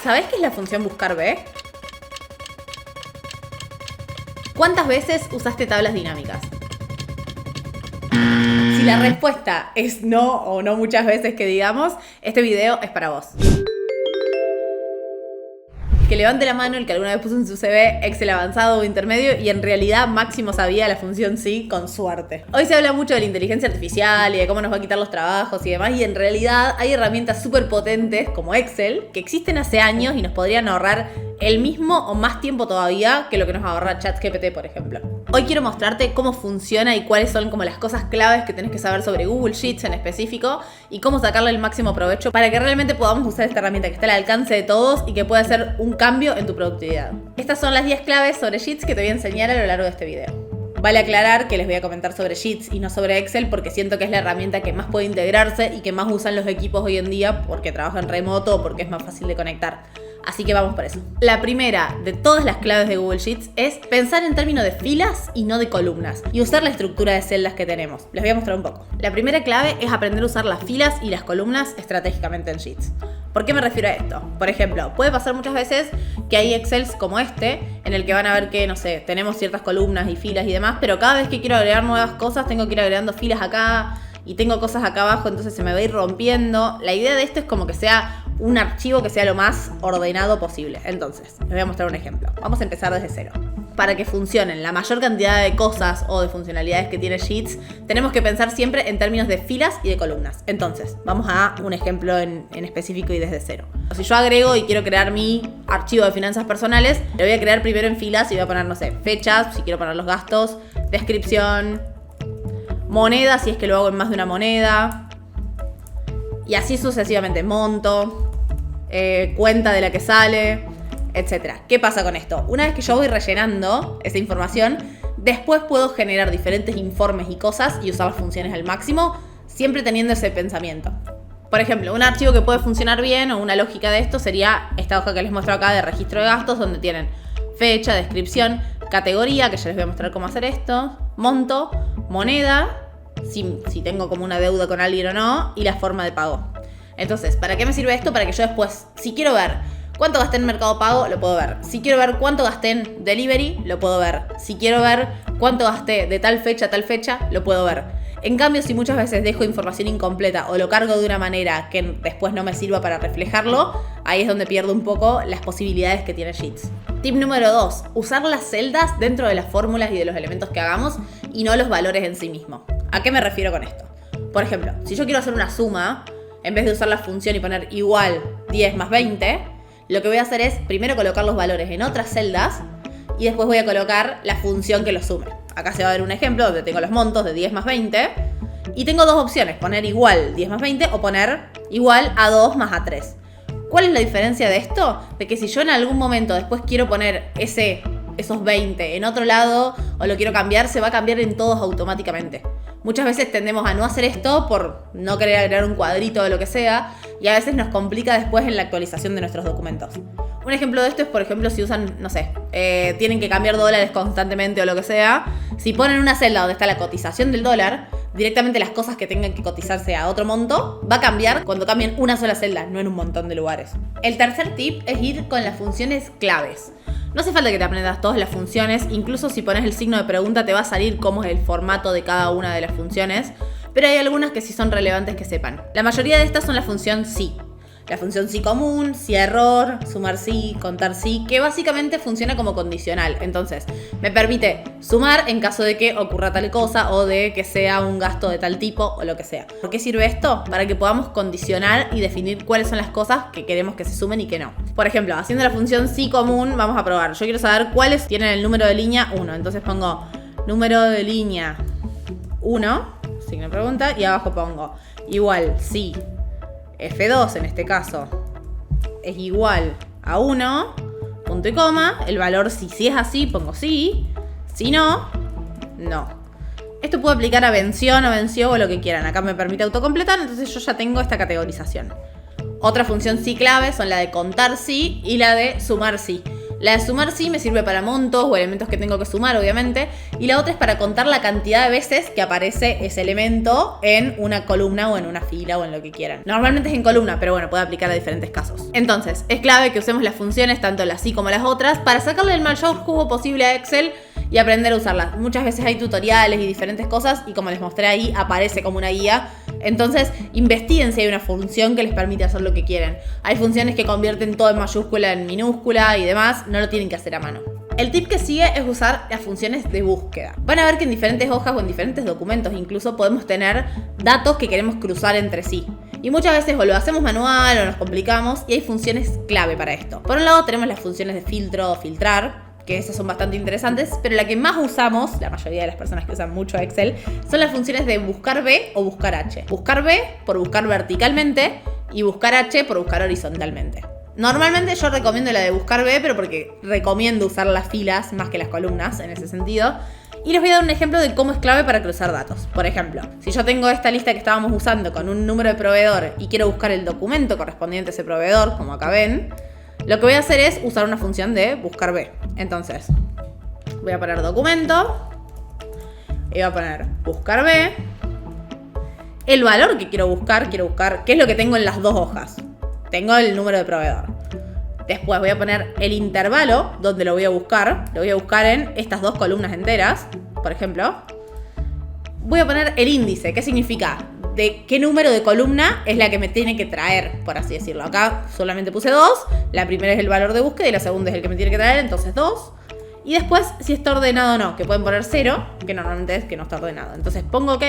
¿Sabés qué es la función buscar B? ¿Cuántas veces usaste tablas dinámicas? Si la respuesta es no o no muchas veces que digamos, este video es para vos. Que levante la mano el que alguna vez puso en su CV Excel avanzado o intermedio y en realidad máximo sabía la función sí con suerte. Hoy se habla mucho de la inteligencia artificial y de cómo nos va a quitar los trabajos y demás, y en realidad hay herramientas súper potentes como Excel que existen hace años y nos podrían ahorrar el mismo o más tiempo todavía que lo que nos ahorra ChatGPT, por ejemplo. Hoy quiero mostrarte cómo funciona y cuáles son como las cosas claves que tenés que saber sobre Google Sheets en específico y cómo sacarle el máximo provecho para que realmente podamos usar esta herramienta que está al alcance de todos y que pueda hacer un cambio en tu productividad. Estas son las 10 claves sobre Sheets que te voy a enseñar a lo largo de este video. Vale aclarar que les voy a comentar sobre Sheets y no sobre Excel porque siento que es la herramienta que más puede integrarse y que más usan los equipos hoy en día porque trabajan remoto o porque es más fácil de conectar. Así que vamos por eso. La primera de todas las claves de Google Sheets es pensar en términos de filas y no de columnas y usar la estructura de celdas que tenemos. Les voy a mostrar un poco. La primera clave es aprender a usar las filas y las columnas estratégicamente en Sheets. ¿Por qué me refiero a esto? Por ejemplo, puede pasar muchas veces que hay Excels como este, en el que van a ver que, no sé, tenemos ciertas columnas y filas y demás, pero cada vez que quiero agregar nuevas cosas, tengo que ir agregando filas acá y tengo cosas acá abajo, entonces se me va a ir rompiendo. La idea de esto es como que sea un archivo que sea lo más ordenado posible. Entonces, les voy a mostrar un ejemplo. Vamos a empezar desde cero. Para que funcionen la mayor cantidad de cosas o de funcionalidades que tiene Sheets, tenemos que pensar siempre en términos de filas y de columnas. Entonces, vamos a un ejemplo en específico y desde cero. Si yo agrego y quiero crear mi archivo de finanzas personales, lo voy a crear primero en filas y voy a poner, no sé, fechas, si quiero poner los gastos, descripción, moneda, si es que lo hago en más de una moneda, y así sucesivamente, monto, cuenta de la que sale, etcétera. ¿Qué pasa con esto? Una vez que yo voy rellenando esa información, después puedo generar diferentes informes y cosas y usar las funciones al máximo, siempre teniendo ese pensamiento. Por ejemplo, un archivo que puede funcionar bien o una lógica de esto sería esta hoja que les muestro acá de registro de gastos, donde tienen fecha, descripción, categoría, que ya les voy a mostrar cómo hacer esto, monto, moneda, si tengo como una deuda con alguien o no, y la forma de pago. Entonces, ¿para qué me sirve esto? Para que yo después, si quiero ver cuánto gasté en Mercado Pago, lo puedo ver. Si quiero ver cuánto gasté en Delivery, lo puedo ver. Si quiero ver cuánto gasté de tal fecha a tal fecha, lo puedo ver. En cambio, si muchas veces dejo información incompleta o lo cargo de una manera que después no me sirva para reflejarlo, ahí es donde pierdo un poco las posibilidades que tiene Sheets. Tip número 2. Usar las celdas dentro de las fórmulas y de los elementos que hagamos y no los valores en sí mismos. ¿A qué me refiero con esto? Por ejemplo, si yo quiero hacer una suma, en vez de usar la función y poner igual 10 más 20, lo que voy a hacer es primero colocar los valores en otras celdas y después voy a colocar la función que los sume. Acá se va a ver un ejemplo donde tengo los montos de 10 más 20 y tengo dos opciones, poner igual 10 más 20 o poner igual a 2 más a 3. ¿Cuál es la diferencia de esto? De que si yo en algún momento después quiero poner esos 20 en otro lado o lo quiero cambiar, se va a cambiar en todos automáticamente. Muchas veces tendemos a no hacer esto por no querer agregar un cuadrito o lo que sea y a veces nos complica después en la actualización de nuestros documentos. Un ejemplo de esto es, por ejemplo, si usan, no sé, tienen que cambiar dólares constantemente o lo que sea. Si ponen una celda donde está la cotización del dólar, directamente las cosas que tengan que cotizarse a otro monto va a cambiar cuando cambien una sola celda, no en un montón de lugares. El tercer tip es ir con las funciones claves. No hace falta que te aprendas todas las funciones, incluso si pones el signo de pregunta te va a salir cómo es el formato de cada una de las funciones, pero hay algunas que sí son relevantes que sepan. La mayoría de estas son la función sí. La función sí común, sí error, sumar sí, contar sí, que básicamente funciona como condicional. Entonces, me permite sumar en caso de que ocurra tal cosa o de que sea un gasto de tal tipo o lo que sea. ¿Por qué sirve esto? Para que podamos condicionar y definir cuáles son las cosas que queremos que se sumen y que no. Por ejemplo, haciendo la función sí común, vamos a probar. Yo quiero saber cuáles tienen el número de línea 1. Entonces pongo número de línea 1, signo de pregunta, y abajo pongo igual sí. F2 en este caso es igual a 1, punto y coma, el valor si es así pongo sí, si no, no. Esto puede aplicar a vención o venció o lo que quieran, acá me permite autocompletar, entonces yo ya tengo esta categorización. Otra función sí clave son la de contar sí y la de sumar sí. La de sumar sí me sirve para montos o elementos que tengo que sumar, obviamente. Y la otra es para contar la cantidad de veces que aparece ese elemento en una columna o en una fila o en lo que quieran. Normalmente es en columna, pero bueno, puede aplicar a diferentes casos. Entonces, es clave que usemos las funciones, tanto las sí como las otras, para sacarle el mayor jugo posible a Excel y aprender a usarlas. Muchas veces hay tutoriales y diferentes cosas y como les mostré ahí, aparece como una guía. Entonces, investiguen si hay una función que les permite hacer lo que quieren. Hay funciones que convierten todo en mayúscula en minúscula y demás, no lo tienen que hacer a mano. El tip que sigue es usar las funciones de búsqueda. Van a ver que en diferentes hojas o en diferentes documentos incluso podemos tener datos que queremos cruzar entre sí. Y muchas veces o lo hacemos manual o nos complicamos y hay funciones clave para esto. Por un lado tenemos las funciones de filtro o filtrar, que esas son bastante interesantes, pero la que más usamos, la mayoría de las personas que usan mucho Excel, son las funciones de buscar B o buscar H. Buscar B por buscar verticalmente y buscar H por buscar horizontalmente. Normalmente yo recomiendo la de buscar B, pero porque recomiendo usar las filas más que las columnas en ese sentido. Y les voy a dar un ejemplo de cómo es clave para cruzar datos. Por ejemplo, si yo tengo esta lista que estábamos usando con un número de proveedor y quiero buscar el documento correspondiente a ese proveedor, como acá ven, lo que voy a hacer es usar una función de buscar B. Entonces, voy a poner documento y voy a poner buscar B. El valor que quiero buscar, ¿qué es lo que tengo en las dos hojas? Tengo el número de proveedor. Después voy a poner el intervalo donde lo voy a buscar. Lo voy a buscar en estas dos columnas enteras, por ejemplo. Voy a poner el índice. ¿Qué significa? De qué número de columna es la que me tiene que traer, por así decirlo. Acá solamente puse 2. La primera es el valor de búsqueda y la segunda es el que me tiene que traer, entonces 2. Y después, si está ordenado o no, que pueden poner 0, que normalmente es que no está ordenado. Entonces pongo OK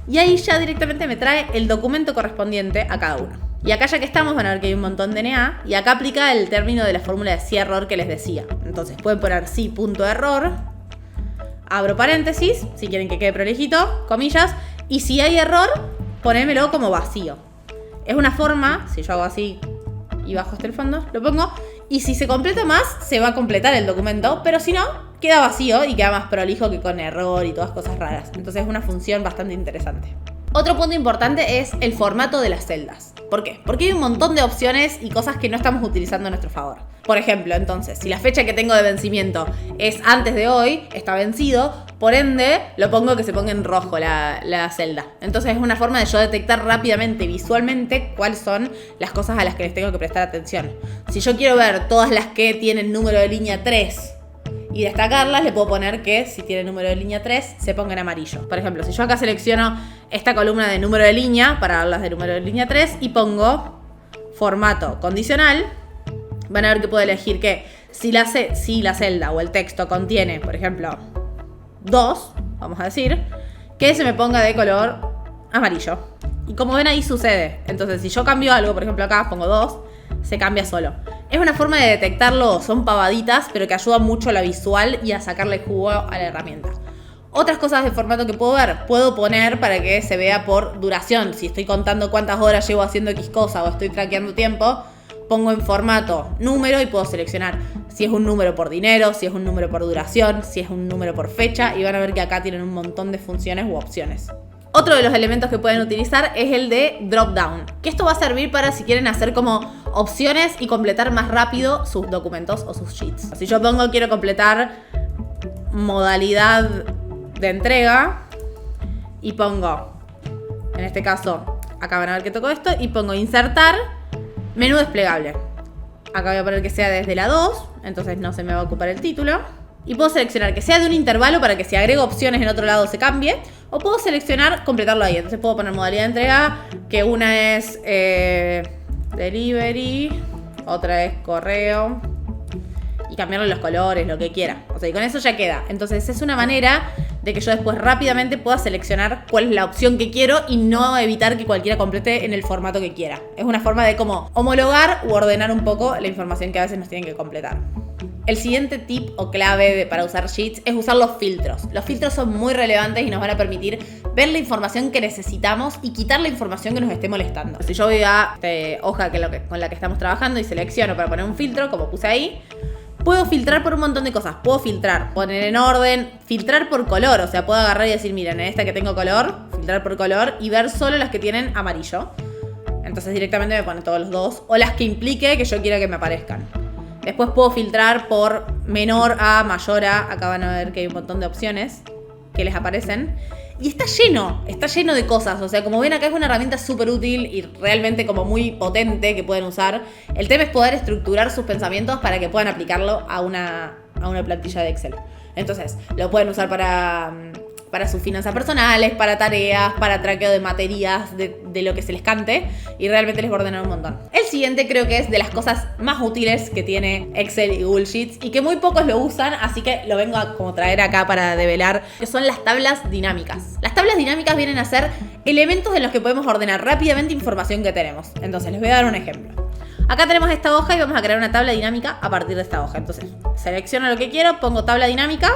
y ahí ya directamente me trae el documento correspondiente a cada uno. Y acá ya que estamos van a ver que hay un montón de NA y acá aplica el término de la fórmula de sí error que les decía. Entonces pueden poner sí punto error, abro paréntesis, si quieren que quede prolijito, comillas, y si hay error, ponémelo como vacío. Es una forma, si yo hago así y bajo hasta el fondo, lo pongo, y si se completa más, se va a completar el documento, pero si no, queda vacío y queda más prolijo que con error y todas cosas raras. Entonces es una función bastante interesante. Otro punto importante es el formato de las celdas. ¿Por qué? Porque hay un montón de opciones y cosas que no estamos utilizando a nuestro favor. Por ejemplo, entonces, si la fecha que tengo de vencimiento es antes de hoy, está vencido, por ende, lo pongo que se ponga en rojo la celda. Entonces es una forma de yo detectar rápidamente, visualmente, cuáles son las cosas a las que les tengo que prestar atención. Si yo quiero ver todas las que tienen número de línea 3 y destacarlas, le puedo poner que si tiene número de línea 3 se ponga en amarillo. Por ejemplo, si yo acá selecciono esta columna de número de línea para verlas de número de línea 3 y pongo formato condicional, van a ver que puedo elegir que si la celda o el texto contiene, por ejemplo, 2, vamos a decir, que se me ponga de color amarillo. Y como ven ahí sucede. Entonces si yo cambio algo, por ejemplo acá pongo 2, se cambia solo. Es una forma de detectarlo, son pavaditas, pero que ayuda mucho a la visual y a sacarle jugo a la herramienta. Otras cosas de formato que puedo ver, puedo poner para que se vea por duración. Si estoy contando cuántas horas llevo haciendo X cosa o estoy traqueando tiempo, pongo en formato número y puedo seleccionar si es un número por dinero, si es un número por duración, si es un número por fecha, y van a ver que acá tienen un montón de funciones u opciones. Otro de los elementos que pueden utilizar es el de drop down, que esto va a servir para si quieren hacer como opciones y completar más rápido sus documentos o sus sheets. Si yo pongo quiero completar modalidad de entrega y pongo, en este caso, acá van a ver que toco esto y pongo insertar menú desplegable. Acá voy a poner que sea desde la 2, entonces no se me va a ocupar el título. Y puedo seleccionar que sea de un intervalo para que si agrego opciones en otro lado se cambie. O puedo seleccionar completarlo ahí. Entonces puedo poner modalidad de entrega, que una es delivery, otra es correo. Y cambiarle los colores, lo que quiera. O sea, y con eso ya queda. Entonces es una manera de que yo después rápidamente pueda seleccionar cuál es la opción que quiero y no evitar que cualquiera complete en el formato que quiera. Es una forma de como homologar u ordenar un poco la información que a veces nos tienen que completar. El siguiente tip o clave para usar Sheets es usar los filtros. Los filtros son muy relevantes y nos van a permitir ver la información que necesitamos y quitar la información que nos esté molestando. Si yo voy a esta hoja con la que estamos trabajando y selecciono para poner un filtro, como puse ahí, puedo filtrar por un montón de cosas. Puedo filtrar, poner en orden, filtrar por color. O sea, puedo agarrar y decir, miren, en esta que tengo color, filtrar por color y ver solo las que tienen amarillo. Entonces directamente me pone todos los dos. O las que implique que yo quiera que me aparezcan. Después puedo filtrar por menor a, mayor a. Acá van a ver que hay un montón de opciones que les aparecen. Y está lleno de cosas. O sea, como ven acá es una herramienta súper útil y realmente como muy potente que pueden usar. El tema es poder estructurar sus pensamientos para que puedan aplicarlo a una plantilla de Excel. Entonces, lo pueden usar para sus finanzas personales, para tareas, para traqueo de materias, de lo que se les cante. Y realmente les va a ordenar un montón. El siguiente creo que es de las cosas más útiles que tiene Excel y Google Sheets y que muy pocos lo usan, así que lo vengo a como traer acá para develar, que son las tablas dinámicas. Las tablas dinámicas vienen a ser elementos en los que podemos ordenar rápidamente información que tenemos. Entonces, les voy a dar un ejemplo. Acá tenemos esta hoja y vamos a crear una tabla dinámica a partir de esta hoja. Entonces, selecciono lo que quiero, pongo tabla dinámica,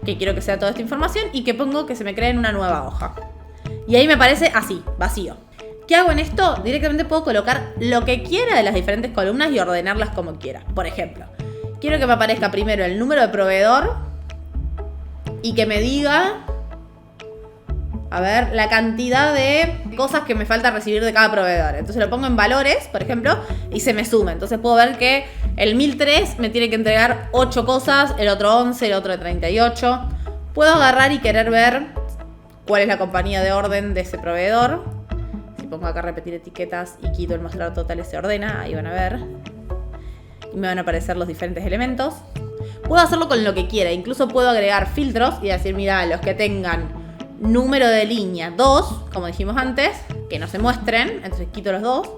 que quiero que sea toda esta información, y que pongo que se me cree en una nueva hoja. Y ahí me aparece así, vacío. ¿Qué hago en esto? Directamente puedo colocar lo que quiera de las diferentes columnas y ordenarlas como quiera. Por ejemplo, quiero que me aparezca primero el número de proveedor y que me diga, a ver, la cantidad de cosas que me falta recibir de cada proveedor. Entonces lo pongo en valores, por ejemplo, y se me suma. Entonces puedo ver que el 1003 me tiene que entregar 8 cosas, el otro 11, el otro 38. Puedo agarrar y querer ver cuál es la compañía de orden de ese proveedor. Si pongo acá repetir etiquetas y quito el mostrar totales, se ordena. Ahí van a ver. Y me van a aparecer los diferentes elementos. Puedo hacerlo con lo que quiera. Incluso puedo agregar filtros y decir, mira, los que tengan número de línea 2, como dijimos antes, que no se muestren. Entonces quito los 2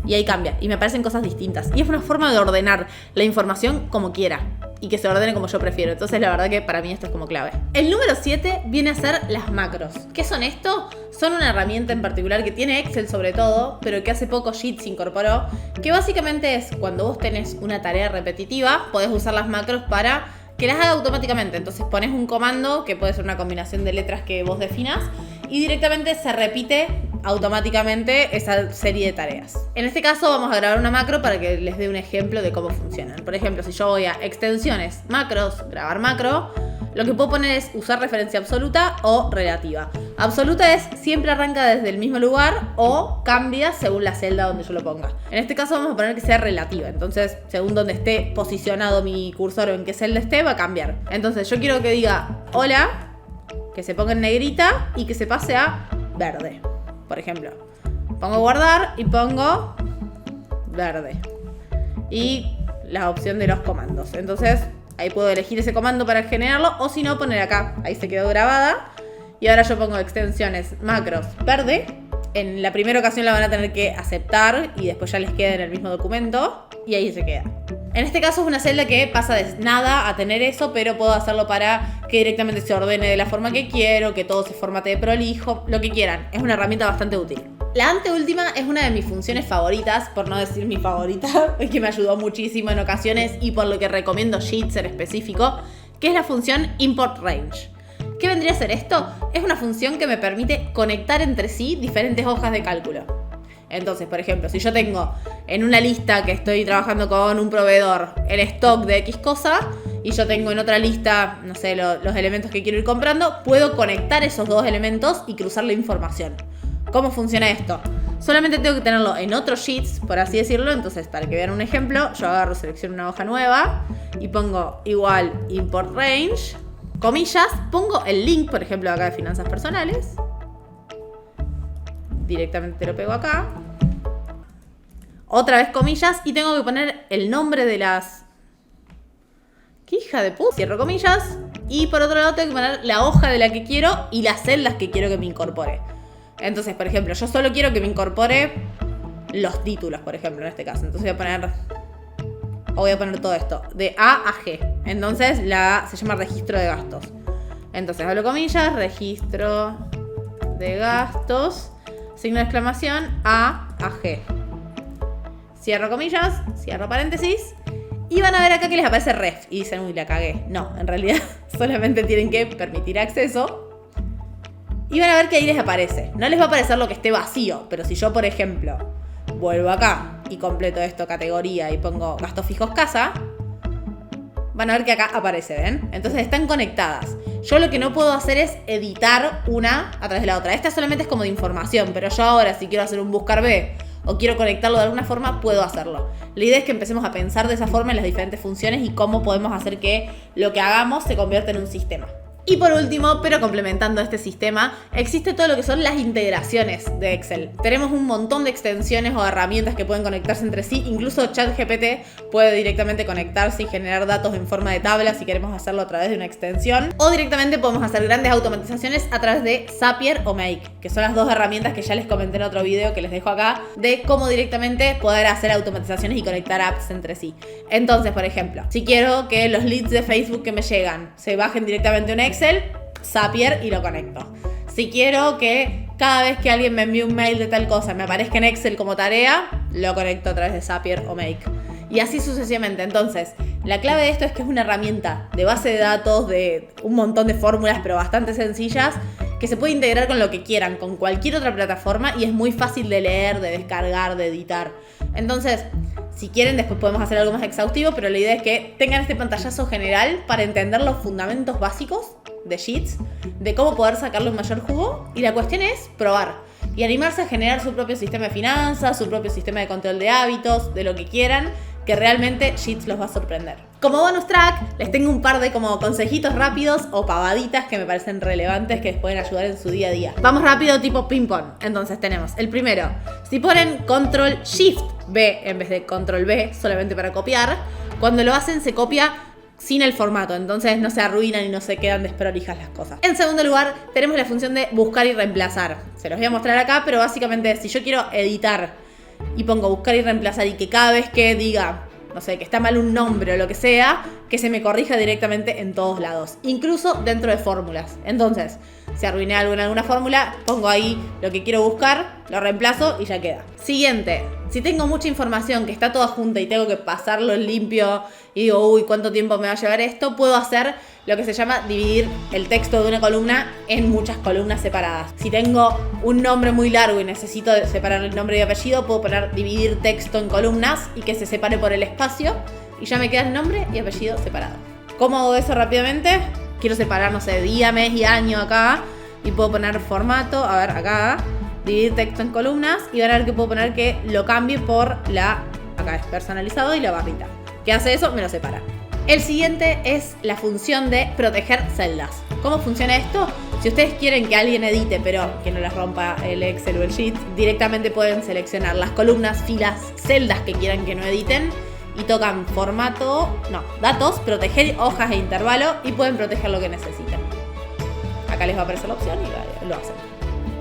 y ahí cambia. Y me aparecen cosas distintas. Y es una forma de ordenar la información como quiera y que se ordene como yo prefiero. Entonces la verdad que para mí esto es como clave. El número 7 viene a ser las macros. ¿Qué son esto? Son una herramienta en particular que tiene Excel sobre todo, pero que hace poco Sheets incorporó, que básicamente es cuando vos tenés una tarea repetitiva, podés usar las macros para que las haga automáticamente. Entonces pones un comando que puede ser una combinación de letras que vos definas y directamente se repite automáticamente esa serie de tareas. En este caso vamos a grabar una macro para que les dé un ejemplo de cómo funcionan. Por ejemplo, si yo voy a extensiones, macros, grabar macro, lo que puedo poner es usar referencia absoluta o relativa. Absoluta es siempre arranca desde el mismo lugar o cambia según la celda donde yo lo ponga. En este caso vamos a poner que sea relativa. Entonces, según donde esté posicionado mi cursor o en qué celda esté, va a cambiar. Entonces, yo quiero que diga hola, que se ponga en negrita y que se pase a verde. Por ejemplo, pongo guardar y pongo verde. Y la opción de los comandos. Entonces, ahí puedo elegir ese comando para generarlo o si no, poner acá. Ahí se quedó grabada. Y ahora yo pongo extensiones, macros, verde. En la primera ocasión la van a tener que aceptar y después ya les queda en el mismo documento. Y ahí se queda. En este caso es una celda que pasa de nada a tener eso, pero puedo hacerlo para que directamente se ordene de la forma que quiero, que todo se formatee prolijo, lo que quieran. Es una herramienta bastante útil. La anteúltima es una de mis funciones favoritas, por no decir mi favorita, que me ayudó muchísimo en ocasiones y por lo que recomiendo Sheets en específico, que es la función Import Range. ¿Qué vendría a ser esto? Es una función que me permite conectar entre sí diferentes hojas de cálculo. Entonces, por ejemplo, si yo tengo en una lista que estoy trabajando con un proveedor el stock de X cosa y yo tengo en otra lista, no sé, los elementos que quiero ir comprando, puedo conectar esos dos elementos y cruzar la información. ¿Cómo funciona esto? Solamente tengo que tenerlo en otros sheets, por así decirlo. Entonces, para que vean un ejemplo, yo agarro, selecciono una hoja nueva y pongo igual import range, comillas, pongo el link, por ejemplo, acá de finanzas personales. Directamente lo pego acá. Otra vez comillas y tengo que poner el nombre de las... ¡Qué hija de puta! Cierro comillas y por otro lado tengo que poner la hoja de la que quiero y las celdas que quiero que me incorpore. Entonces, por ejemplo, yo solo quiero que me incorpore los títulos, por ejemplo, en este caso. Entonces voy a poner todo esto, de A a G. Entonces se llama registro de gastos. Entonces abro comillas, registro de gastos, signo de exclamación, A a G. Cierro comillas, cierro paréntesis. Y van a ver acá que les aparece ref. Y dicen, uy, la cagué. No, en realidad solamente tienen que permitir acceso. Y van a ver que ahí les aparece. No les va a aparecer lo que esté vacío. Pero si yo, por ejemplo, vuelvo acá y completo esto, categoría, y pongo gastos fijos casa, van a ver que acá aparece, ¿ven? Entonces están conectadas. Yo lo que no puedo hacer es editar una a través de la otra. Esta solamente es como de información. Pero yo ahora, si quiero hacer un buscar B o quiero conectarlo de alguna forma, puedo hacerlo. La idea es que empecemos a pensar de esa forma en las diferentes funciones y cómo podemos hacer que lo que hagamos se convierta en un sistema. Y por último, pero complementando este sistema, existe todo lo que son las integraciones de Excel. Tenemos un montón de extensiones o herramientas que pueden conectarse entre sí. Incluso ChatGPT puede directamente conectarse y generar datos en forma de tabla si queremos hacerlo a través de una extensión. O directamente podemos hacer grandes automatizaciones a través de Zapier o Make, que son las dos herramientas que ya les comenté en otro video que les dejo acá, de cómo directamente poder hacer automatizaciones y conectar apps entre sí. Entonces, por ejemplo, si quiero que los leads de Facebook que me llegan se bajen directamente a un Excel, Zapier y lo conecto. Si quiero que cada vez que alguien me envíe un mail de tal cosa me aparezca en Excel como tarea, lo conecto a través de Zapier o Make. Y así sucesivamente. Entonces, la clave de esto es que es una herramienta de base de datos, de un montón de fórmulas, pero bastante sencillas, que se puede integrar con lo que quieran, con cualquier otra plataforma, y es muy fácil de leer, de descargar, de editar. Entonces, si quieren, después podemos hacer algo más exhaustivo, pero la idea es que tengan este pantallazo general para entender los fundamentos básicos de Sheets, de cómo poder sacarle un mayor jugo, y la cuestión es probar y animarse a generar su propio sistema de finanzas, su propio sistema de control de hábitos, de lo que quieran, que realmente Sheets los va a sorprender. Como bonus track, les tengo un par de como consejitos rápidos o pavaditas que me parecen relevantes que les pueden ayudar en su día a día. Vamos rápido, tipo ping pong. Entonces tenemos el primero. Si ponen Control Shift B en vez de Control B, solamente para copiar, cuando lo hacen se copia sin el formato, entonces no se arruinan y no se quedan desprolijas las cosas. En segundo lugar, tenemos la función de buscar y reemplazar. Se los voy a mostrar acá, pero básicamente si yo quiero editar y pongo buscar y reemplazar y que cada vez que diga, no sé, que está mal un nombre o lo que sea, que se me corrija directamente en todos lados, incluso dentro de fórmulas. Entonces, si arruiné algo en alguna fórmula, pongo ahí lo que quiero buscar, lo reemplazo y ya queda. Siguiente, si tengo mucha información que está toda junta y tengo que pasarlo en limpio y digo, uy, ¿cuánto tiempo me va a llevar esto? Puedo hacer lo que se llama dividir el texto de una columna en muchas columnas separadas. Si tengo un nombre muy largo y necesito separar el nombre y apellido, puedo poner dividir texto en columnas y que se separe por el espacio y ya me queda el nombre y apellido separado. ¿Cómo hago eso rápidamente? Quiero separar, no sé, día, mes y año acá y puedo poner formato, a ver, acá, dividir texto en columnas y van a ver que puedo poner que lo cambie por la, acá es personalizado y la barrita. ¿Qué hace eso? Me lo separa. El siguiente es la función de proteger celdas. ¿Cómo funciona esto? Si ustedes quieren que alguien edite, pero que no les rompa el Excel o el Sheet, directamente pueden seleccionar las columnas, filas, celdas que quieran que no editen y tocan formato, no, datos, proteger hojas e intervalo y pueden proteger lo que necesiten. Acá les va a aparecer la opción y lo hacen.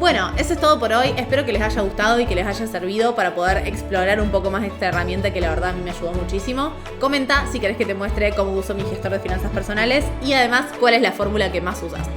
Bueno, eso es todo por hoy. Espero que les haya gustado y que les haya servido para poder explorar un poco más esta herramienta que la verdad a mí me ayudó muchísimo. Comenta si querés que te muestre cómo uso mi gestor de finanzas personales y además cuál es la fórmula que más usas.